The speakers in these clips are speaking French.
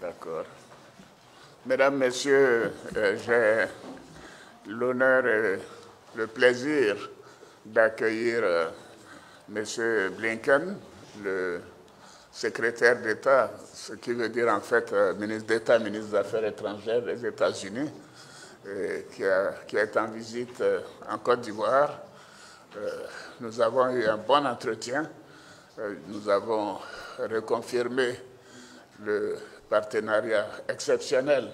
D'accord. Mesdames, Messieurs, j'ai l'honneur et le plaisir d'accueillir M. Blinken, le secrétaire d'État, ce qui veut dire en fait ministre d'État, ministre des Affaires étrangères des États-Unis, qui est en visite en Côte d'Ivoire. Nous avons eu un bon entretien. Nous avons reconfirmé le partenariat exceptionnel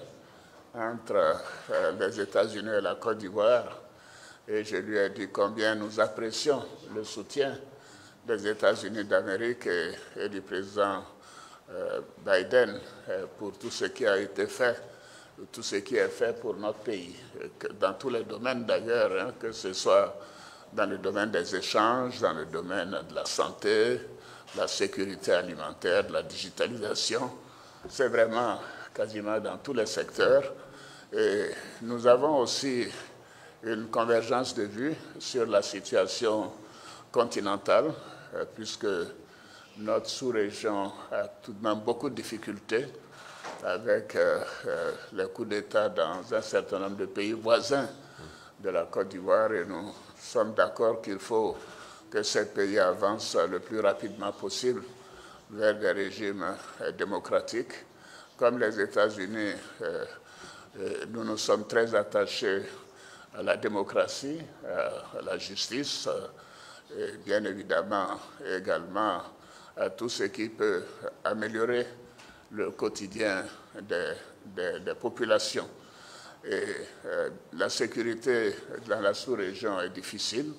entre les États-Unis et la Côte d'Ivoire. Et je lui ai dit combien nous apprécions le soutien des États-Unis d'Amérique et du président Biden pour tout ce qui a été fait, tout ce qui est fait pour notre pays, dans tous les domaines d'ailleurs, hein, que ce soit dans le domaine des échanges, dans le domaine de la santé, de la sécurité alimentaire, de la digitalisation. C'est vraiment quasiment dans tous les secteurs. Et nous avons aussi une convergence de vues sur la situation continentale, puisque notre sous-région a tout de même beaucoup de difficultés avec les coups d'État dans un certain nombre de pays voisins de la Côte d'Ivoire, et nous sommes d'accord qu'il faut que ces pays avancent le plus rapidement possible vers des régimes démocratiques. Comme les États-Unis, nous nous sommes très attachés à la démocratie, à la justice, et bien évidemment également à tout ce qui peut améliorer le quotidien des populations. Et la sécurité dans la sous-région est difficile.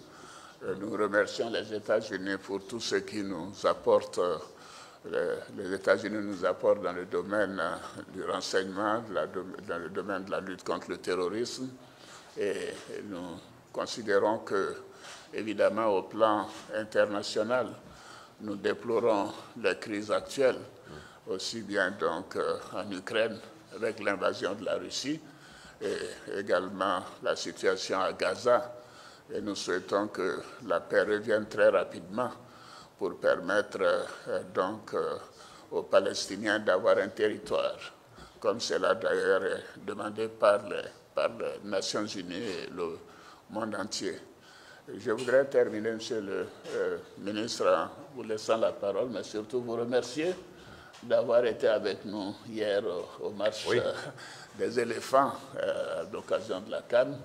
Nous remercions les États-Unis pour tout ce qu'ils nous apportent. Les États-Unis nous apportent dans le domaine du renseignement, dans le domaine de la lutte contre le terrorisme. Et nous considérons que, évidemment, au plan international, nous déplorons les crises actuelles, aussi bien donc en Ukraine avec l'invasion de la Russie, et également la situation à Gaza. Et nous souhaitons que la paix revienne très rapidement pour permettre donc aux Palestiniens d'avoir un territoire, comme cela d'ailleurs est demandé par les Nations Unies et le monde entier. Je voudrais terminer, Monsieur le ministre, en vous laissant la parole, mais surtout vous remercier d'avoir été avec nous hier au marche des éléphants à l'occasion de la Cannes.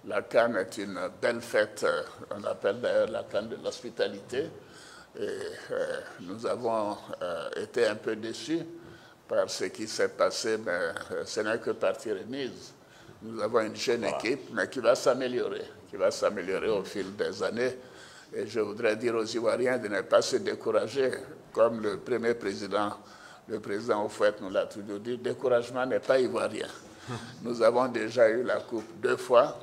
La Cannes est une belle fête, on l'appelle d'ailleurs la Cannes de l'hospitalité. Et nous avons été un peu déçus par ce qui s'est passé, mais ce n'est que partie remise. Nous avons une jeune équipe, mais qui va s'améliorer au fil des années. Et je voudrais dire aux Ivoiriens de ne pas se décourager, comme le premier président, le président Houphouët nous l'a toujours dit, le découragement n'est pas ivoirien. Nous avons déjà eu la Coupe 2 fois,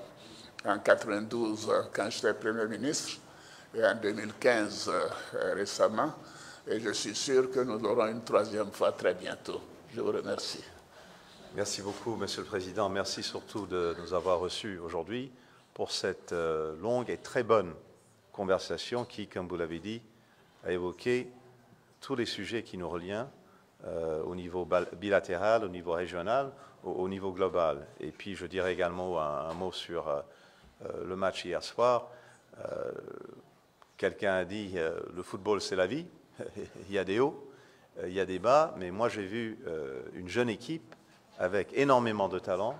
en 92 quand j'étais Premier ministre, et en 2015 récemment, et je suis sûr que nous aurons une troisième fois très bientôt. Je vous remercie. Merci beaucoup, Monsieur le Président. Merci surtout de nous avoir reçus aujourd'hui pour cette longue et très bonne conversation qui, comme vous l'avez dit, a évoqué tous les sujets qui nous relient au niveau bilatéral, au niveau régional, au niveau global. Et puis, je dirais également un mot sur le match hier soir. Quelqu'un a dit le football, c'est la vie. Il y a des hauts, il y a des bas, mais moi, j'ai vu une jeune équipe avec énormément de talent.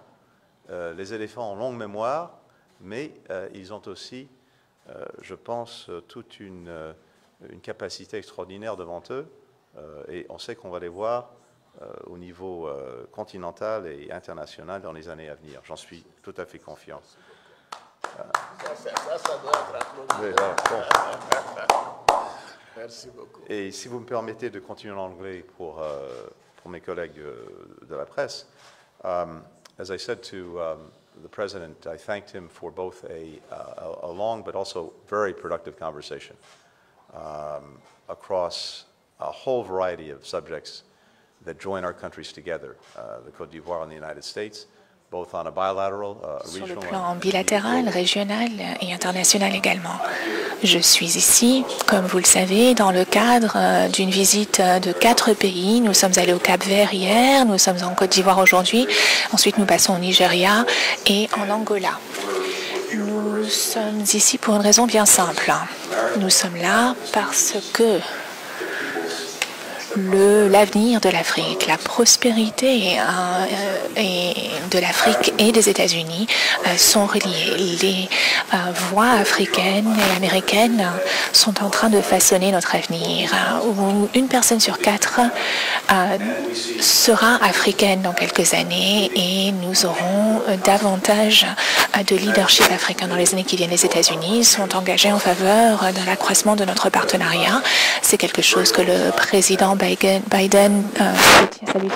Les éléphants ont longue mémoire, mais ils ont aussi, je pense, toute une capacité extraordinaire devant eux. Et on sait qu'on va les voir au niveau continental et international dans les années à venir. J'en suis tout à fait confiant. Ça doit être applaudi. Merci beaucoup. Et si vous me permettez de continuer en anglais pour mes collègues de la presse, as I said to the President, I thanked him for both a long but also very productive conversation across a whole variety of subjects that join our countries together, the Côte d'Ivoire and the United States, both on a bilateral, sur le regional, plan and bilatéral, régional et international également. Je suis ici, comme vous le savez, dans le cadre d'une visite de 4 pays. Nous sommes allés au Cap-Vert hier, nous sommes en Côte d'Ivoire aujourd'hui, ensuite nous passons au Nigeria et en Angola. Nous sommes ici pour une raison bien simple. Nous sommes là parce que l'avenir de l'Afrique, la prospérité de l'Afrique et des États-Unis sont reliés. Les voix africaines et américaines sont en train de façonner notre avenir. Une personne sur 4 sera africaine dans quelques années et nous aurons davantage de leadership africain dans les années qui viennent. Les États-Unis sont engagés en faveur de l'accroissement de notre partenariat. C'est quelque chose que le président Biden salue.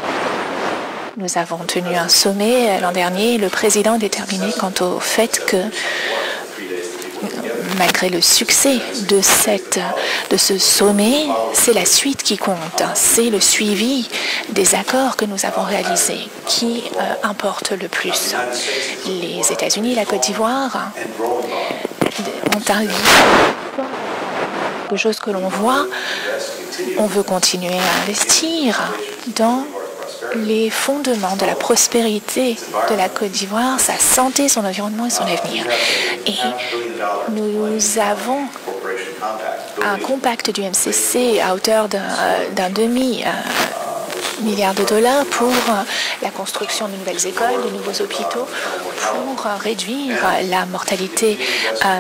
Nous avons tenu un sommet l'an dernier. Le président est déterminé quant au fait que, malgré le succès de ce sommet, c'est la suite qui compte. C'est le suivi des accords que nous avons réalisés qui importe le plus. Les États-Unis et la Côte d'Ivoire ont un quelque chose que l'on voit. On veut continuer à investir dans les fondements de la prospérité de la Côte d'Ivoire, sa santé, son environnement et son avenir. Et nous avons un compact du MCC à hauteur d'un demi-milliard de dollars pour la construction de nouvelles écoles, de nouveaux hôpitaux, pour réduire la mortalité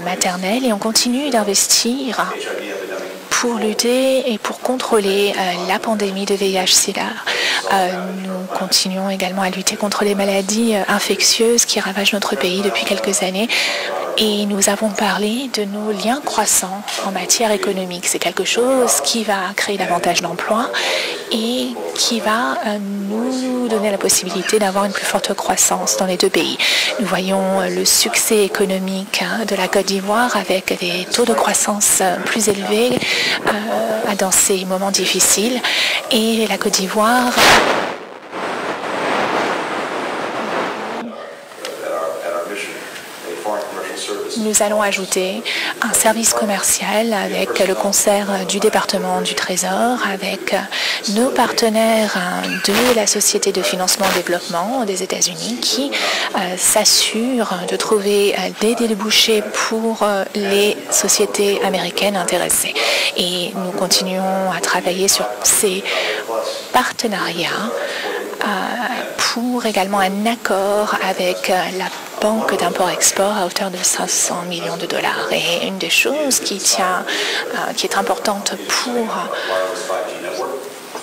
maternelle. Et on continue d'investir pour lutter et pour contrôler la pandémie de VIH-Sida. Nous continuons également à lutter contre les maladies infectieuses qui ravagent notre pays depuis quelques années. Et nous avons parlé de nos liens croissants en matière économique. C'est quelque chose qui va créer davantage d'emplois et qui va nous donner la possibilité d'avoir une plus forte croissance dans les deux pays. Nous voyons le succès économique de la Côte d'Ivoire avec des taux de croissance plus élevés dans ces moments difficiles. Et la Côte d'Ivoire nous allons ajouter un service commercial avec le concert du département du Trésor, avec nos partenaires de la Société de financement et développement des États-Unis qui s'assurent de trouver des débouchés pour les sociétés américaines intéressées. Et nous continuons à travailler sur ces partenariats pour également un accord avec la Banque d'import-export à hauteur de 500 millions de dollars. Et une des choses qui est importante pour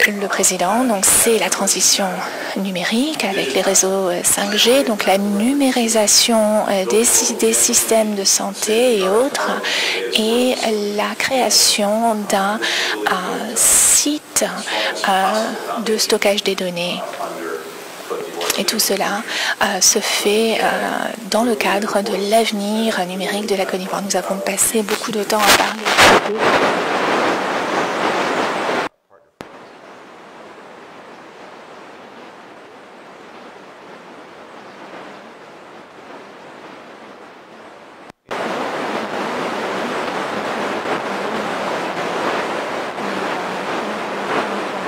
le président, donc c'est la transition numérique avec les réseaux 5G, donc la numérisation des systèmes de santé et autres, et la création d'un site de stockage des données. Et tout cela se fait dans le cadre de l'avenir numérique de la Côte d'Ivoire. Nous avons passé beaucoup de temps à parler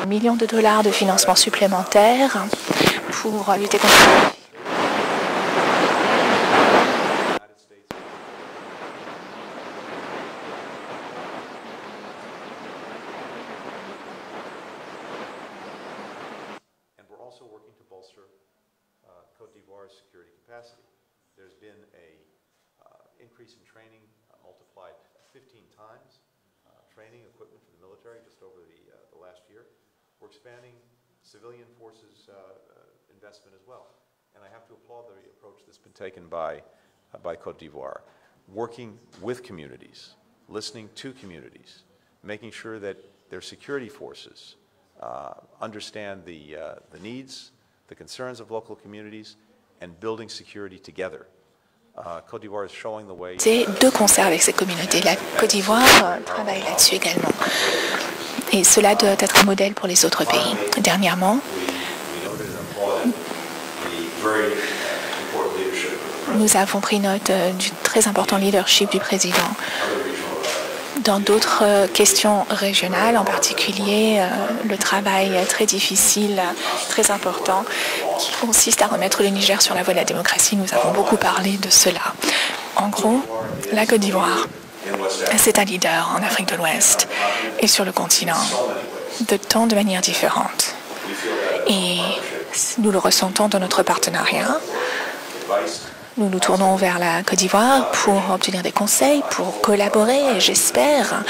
millions de dollars de financement supplémentaire pour lutter contre and we're also working to bolster Côte d'Ivoire's security capacity. There's been a increase in training multiplied 15 times, training equipment for the military just over the last year. We're expanding civilian forces investment as well. And I have to applaud the approach that's been taken by Côte d'Ivoire, working with communities, listening to communities, making sure that their security forces understand the needs, the concerns of local communities, and building security together. Côte d'Ivoire is showing the way. C'est de concert avec ces communautés. La Côte d'Ivoire travaille là-dessus également. Et cela doit être un modèle pour les autres pays. Dernièrement, nous avons pris note du très important leadership du président. Dans d'autres questions régionales, en particulier le travail très difficile, très important, qui consiste à remettre le Niger sur la voie de la démocratie. Nous avons beaucoup parlé de cela. En gros, la Côte d'Ivoire, c'est un leader en Afrique de l'Ouest et sur le continent, de tant de manières différentes. Et nous le ressentons dans notre partenariat. Nous nous tournons vers la Côte d'Ivoire pour obtenir des conseils, pour collaborer, et j'espère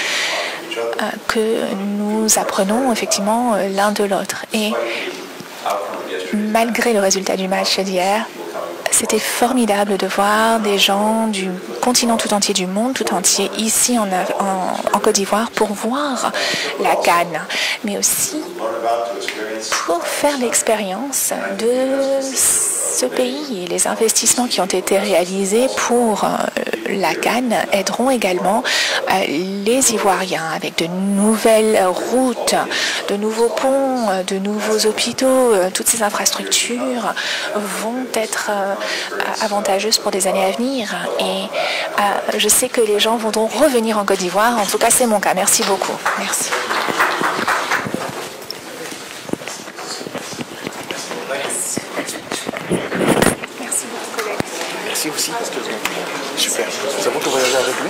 que nous apprenons effectivement l'un de l'autre. Et malgré le résultat du match d'hier, c'était formidable de voir des gens du continent tout entier, du monde tout entier, ici en Côte d'Ivoire pour voir la CAN, mais aussi pour faire l'expérience de ce pays. Et les investissements qui ont été réalisés pour la CAN aideront également les Ivoiriens avec de nouvelles routes, de nouveaux ponts, de nouveaux hôpitaux. Toutes ces infrastructures vont être avantageuses pour des années à venir. Et je sais que les gens vont donc revenir en Côte d'Ivoire. En tout cas, c'est mon cas. Merci beaucoup. Merci. Merci beaucoup, collègue. Merci aussi. Super. C'est bon de voyager avec lui?